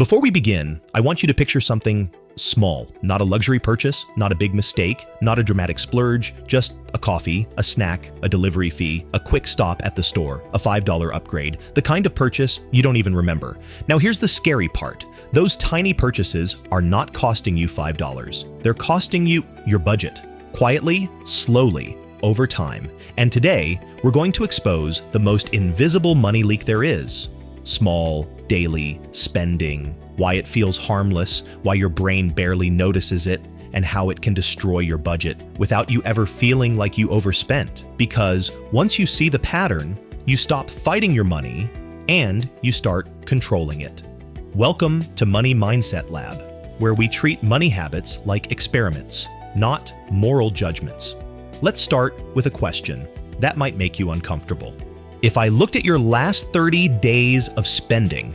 Before we begin, I want you to picture something small, not a luxury purchase, not a big mistake, not a dramatic splurge, just a coffee, a snack, a delivery fee, a quick stop at the store, a $5 upgrade, the kind of purchase you don't even remember. Now here's the scary part. Those tiny purchases are not costing you $5. They're costing you your budget, quietly, slowly, over time. And today, we're going to expose the most invisible money leak there is. Small, daily spending, why it feels harmless, why your brain barely notices it, and how it can destroy your budget without you ever feeling like you overspent. Because once you see the pattern, you stop fighting your money and you start controlling it. Welcome to Money Mindset Lab, where we treat money habits like experiments, not moral judgments. Let's start with a question that might make you uncomfortable. If I looked at your last 30 days of spending,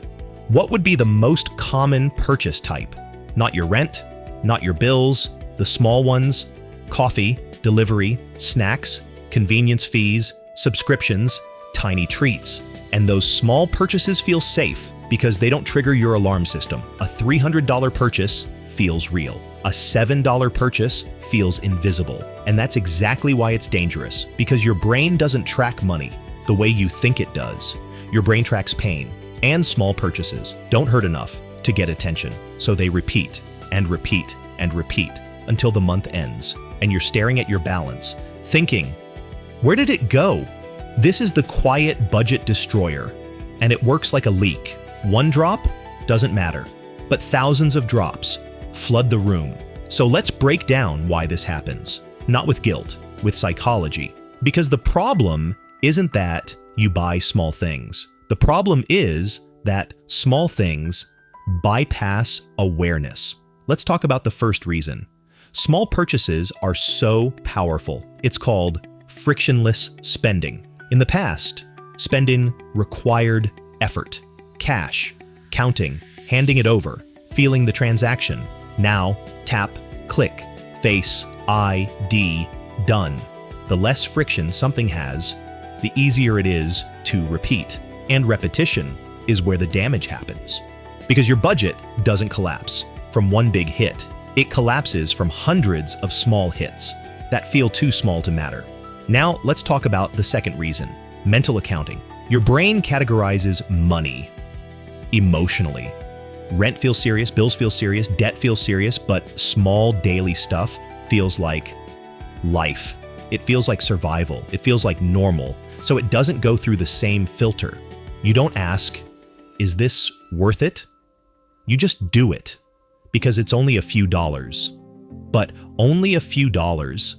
what would be the most common purchase type? Not your rent, not your bills, the small ones, coffee, delivery, snacks, convenience fees, subscriptions, tiny treats. And those small purchases feel safe because they don't trigger your alarm system. A $300 purchase feels real. A $7 purchase feels invisible. And that's exactly why it's dangerous, because your brain doesn't track money the way you think it does. Your brain tracks pain, and small purchases don't hurt enough to get attention. So they repeat and repeat and repeat until the month ends, and you're staring at your balance, thinking, where did it go? This is the quiet budget destroyer, and it works like a leak. One drop doesn't matter, but thousands of drops flood the room. So let's break down why this happens. Not with guilt, with psychology. Because the problem isn't that you buy small things. The problem is that small things bypass awareness. Let's talk about the first reason. Small purchases are so powerful. It's called frictionless spending. In the past, spending required effort, cash, counting, handing it over, feeling the transaction. Now, tap, click, face, ID, done. The less friction something has, the easier it is to repeat. And repetition is where the damage happens. Because your budget doesn't collapse from one big hit. It collapses from hundreds of small hits that feel too small to matter. Now, let's talk about the second reason, mental accounting. Your brain categorizes money emotionally. Rent feels serious, bills feel serious, debt feels serious, but small daily stuff feels like life. It feels like survival. It feels like normal. So it doesn't go through the same filter. You don't ask, is this worth it? You just do it because it's only a few dollars. But only a few dollars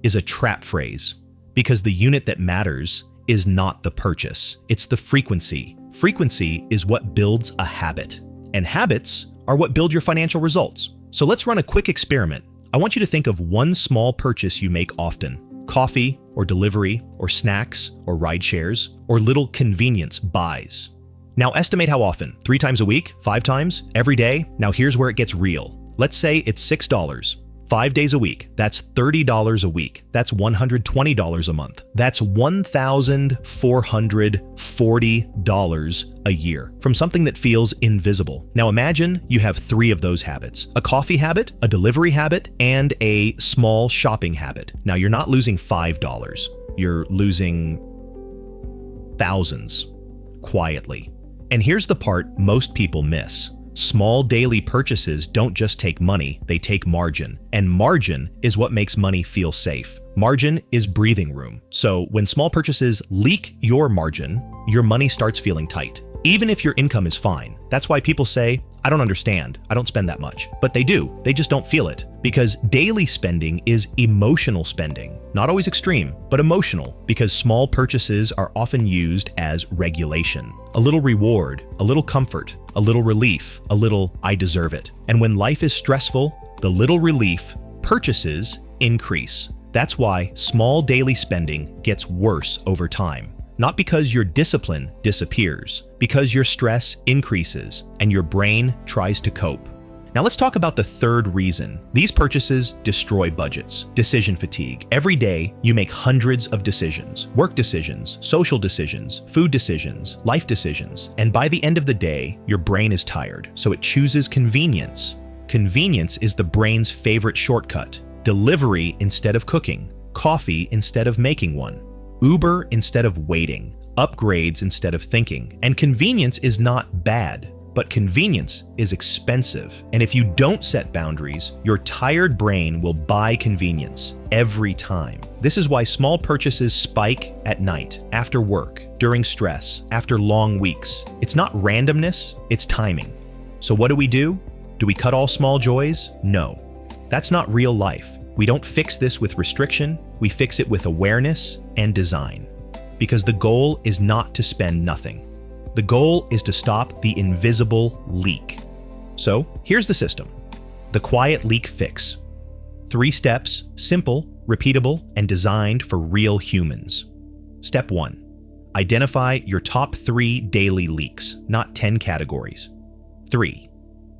is a trap phrase because the unit that matters is not the purchase. It's the frequency. Frequency is what builds a habit, and habits are what build your financial results. So let's run a quick experiment. I want you to think of one small purchase you make often. Coffee or delivery or snacks or ride shares or little convenience buys. Now estimate how often. 3 times a week? 5 times? Every day? Now here's where it gets real. Let's say it's $6. 5 days a week. That's $30 a week. That's $120 a month. That's $1,440 a year from something that feels invisible. Now imagine you have 3 of those habits: a coffee habit, a delivery habit, and a small shopping habit. Now you're not losing $5. You're losing thousands quietly. And here's the part most people miss. Small daily purchases don't just take money, they take margin. And margin is what makes money feel safe. Margin is breathing room. So when small purchases leak your margin, your money starts feeling tight. Even if your income is fine. That's why people say, I don't understand, I don't spend that much. But they do, they just don't feel it. Because daily spending is emotional spending. Not always extreme, but emotional. Because small purchases are often used as regulation. A little reward, a little comfort, a little relief, a little I deserve it. And when life is stressful, the little relief purchases increase. That's why small daily spending gets worse over time. Not because your discipline disappears, because your stress increases and your brain tries to cope. Now let's talk about the third reason. These purchases destroy budgets. Decision fatigue. Every day, you make hundreds of decisions. Work decisions, social decisions, food decisions, life decisions. And by the end of the day, your brain is tired, so it chooses convenience. Convenience is the brain's favorite shortcut. Delivery instead of cooking. Coffee instead of making one. Uber instead of waiting. Upgrades instead of thinking. And convenience is not bad. But convenience is expensive, and if you don't set boundaries, your tired brain will buy convenience every time. This is why small purchases spike at night, after work, during stress, after long weeks. It's not randomness, it's timing. So what do? Do we cut all small joys? No. That's not real life. We don't fix this with restriction, we fix it with awareness and design. Because the goal is not to spend nothing. The goal is to stop the invisible leak. So here's the system. The quiet leak fix. 3 steps, simple, repeatable, and designed for real humans. Step 1. Identify your top 3 daily leaks, not 10 categories. 3.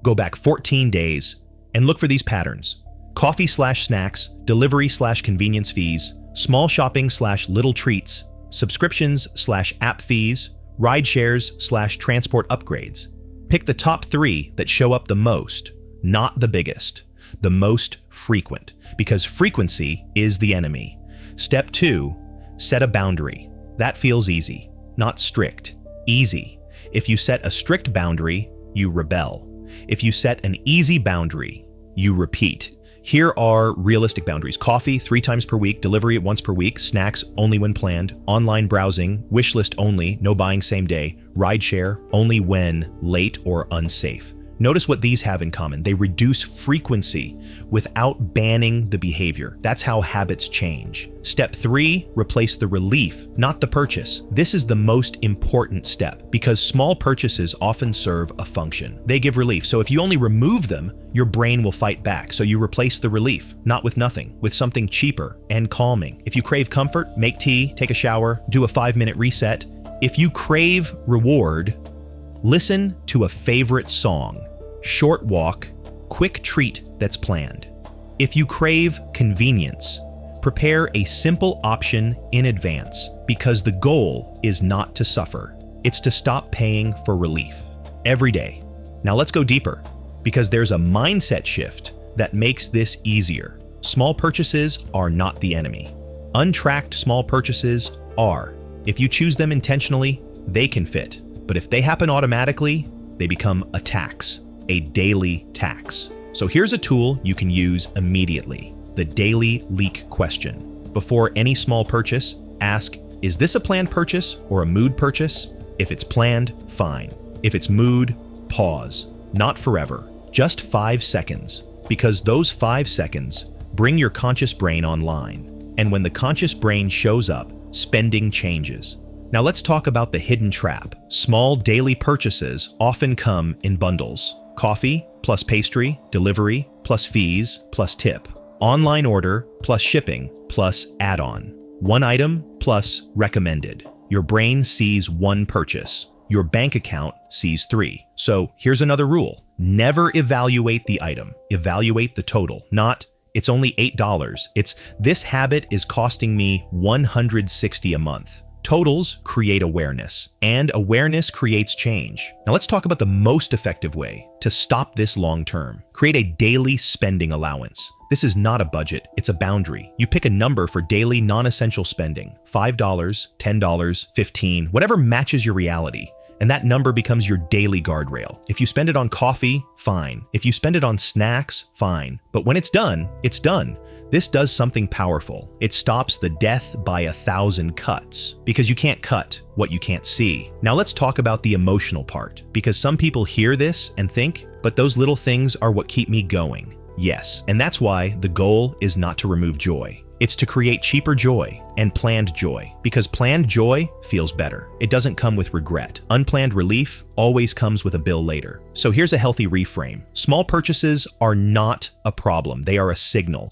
Go back 14 days and look for these patterns. Coffee/snacks, delivery/convenience fees, small shopping/little treats, subscriptions/app fees, ride shares/transport upgrades. Pick the top 3 that show up the most, not the biggest, the most frequent, because frequency is the enemy. Step 2, set a boundary. That feels easy, not strict, easy. If you set a strict boundary, you rebel. If you set an easy boundary, you repeat. Here are realistic boundaries. Coffee 3 times per week, delivery once per week, snacks only when planned, online browsing, wish list only, no buying same day, rideshare only when late or unsafe. Notice what these have in common. They reduce frequency without banning the behavior. That's how habits change. Step 3, replace the relief, not the purchase. This is the most important step because small purchases often serve a function. They give relief. So if you only remove them, your brain will fight back. So you replace the relief, not with nothing, with something cheaper and calming. If you crave comfort, make tea, take a shower, do a 5-minute reset. If you crave reward, listen to a favorite song, short walk, quick treat that's planned. If you crave convenience, prepare a simple option in advance because the goal is not to suffer. It's to stop paying for relief every day. Now let's go deeper because there's a mindset shift that makes this easier. Small purchases are not the enemy. Untracked small purchases are. If you choose them intentionally, they can fit. But if they happen automatically, they become a tax, a daily tax. So here's a tool you can use immediately, the daily leak question. Before any small purchase, ask, is this a planned purchase or a mood purchase? If it's planned, fine. If it's mood, pause. Not forever, just 5 seconds, because those 5 seconds bring your conscious brain online. And when the conscious brain shows up, spending changes. Now let's talk about the hidden trap. Small daily purchases often come in bundles. Coffee plus pastry, delivery plus fees plus tip. Online order plus shipping plus add-on. One item plus recommended. Your brain sees one purchase. Your bank account sees 3. So here's another rule. Never evaluate the item. Evaluate the total, not it's only $8. It's this habit is costing me $160 a month. Totals create awareness, and awareness creates change. Now let's talk about the most effective way to stop this long term. Create a daily spending allowance. This is not a budget, it's a boundary. You pick a number for daily non-essential spending, $5, $10, $15, whatever matches your reality. And that number becomes your daily guardrail. If you spend it on coffee, fine. If you spend it on snacks, fine. But when it's done, it's done. This does something powerful. It stops the death by 1,000 cuts because you can't cut what you can't see. Now let's talk about the emotional part because some people hear this and think, but those little things are what keep me going. Yes, and that's why the goal is not to remove joy. It's to create cheaper joy and planned joy, because planned joy feels better. It doesn't come with regret. Unplanned relief always comes with a bill later. So here's a healthy reframe. Small purchases are not a problem. They are a signal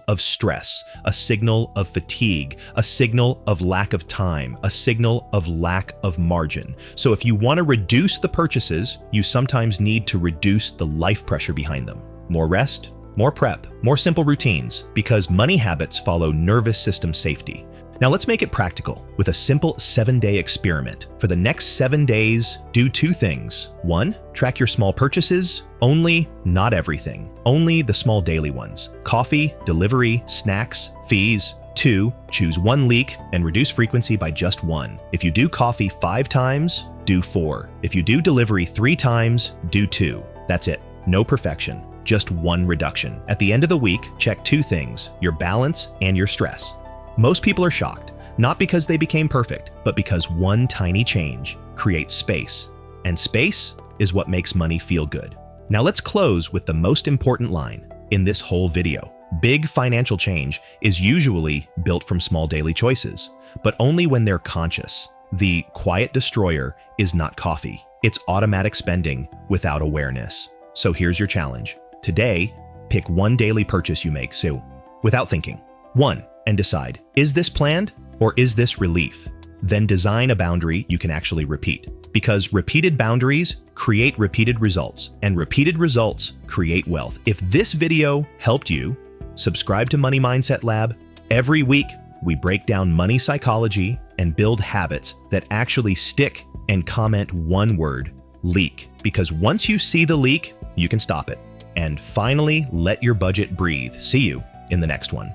of stress, a signal of fatigue, a signal of lack of time, a signal of lack of margin. So if you want to reduce the purchases, you sometimes need to reduce the life pressure behind them. More rest, more prep, more simple routines, because money habits follow nervous system safety. Now let's make it practical with a simple 7-day experiment. For the next 7 days, do 2 things. 1, track your small purchases, only, not everything, only the small daily ones. Coffee, delivery, snacks, fees. 2, choose 1 leak and reduce frequency by just 1. If you do coffee 5 times, do 4. If you do delivery 3 times, do 2. That's it. No perfection. Just 1 reduction. At the end of the week, check 2 things, your balance and your stress. Most people are shocked, not because they became perfect, but because 1 tiny change creates space. And space is what makes money feel good. Now let's close with the most important line in this whole video. Big financial change is usually built from small daily choices, but only when they're conscious. The quiet destroyer is not coffee. It's automatic spending without awareness. So here's your challenge. Today, pick 1 daily purchase you make, so without thinking. 1, and decide, is this planned or is this relief? Then design a boundary you can actually repeat, because repeated boundaries create repeated results, and repeated results create wealth. If this video helped you, subscribe to Money Mindset Lab. Every week, we break down money psychology and build habits that actually stick, and comment 1 word, leak, because once you see the leak, you can stop it. And finally, let your budget breathe. See you in the next one.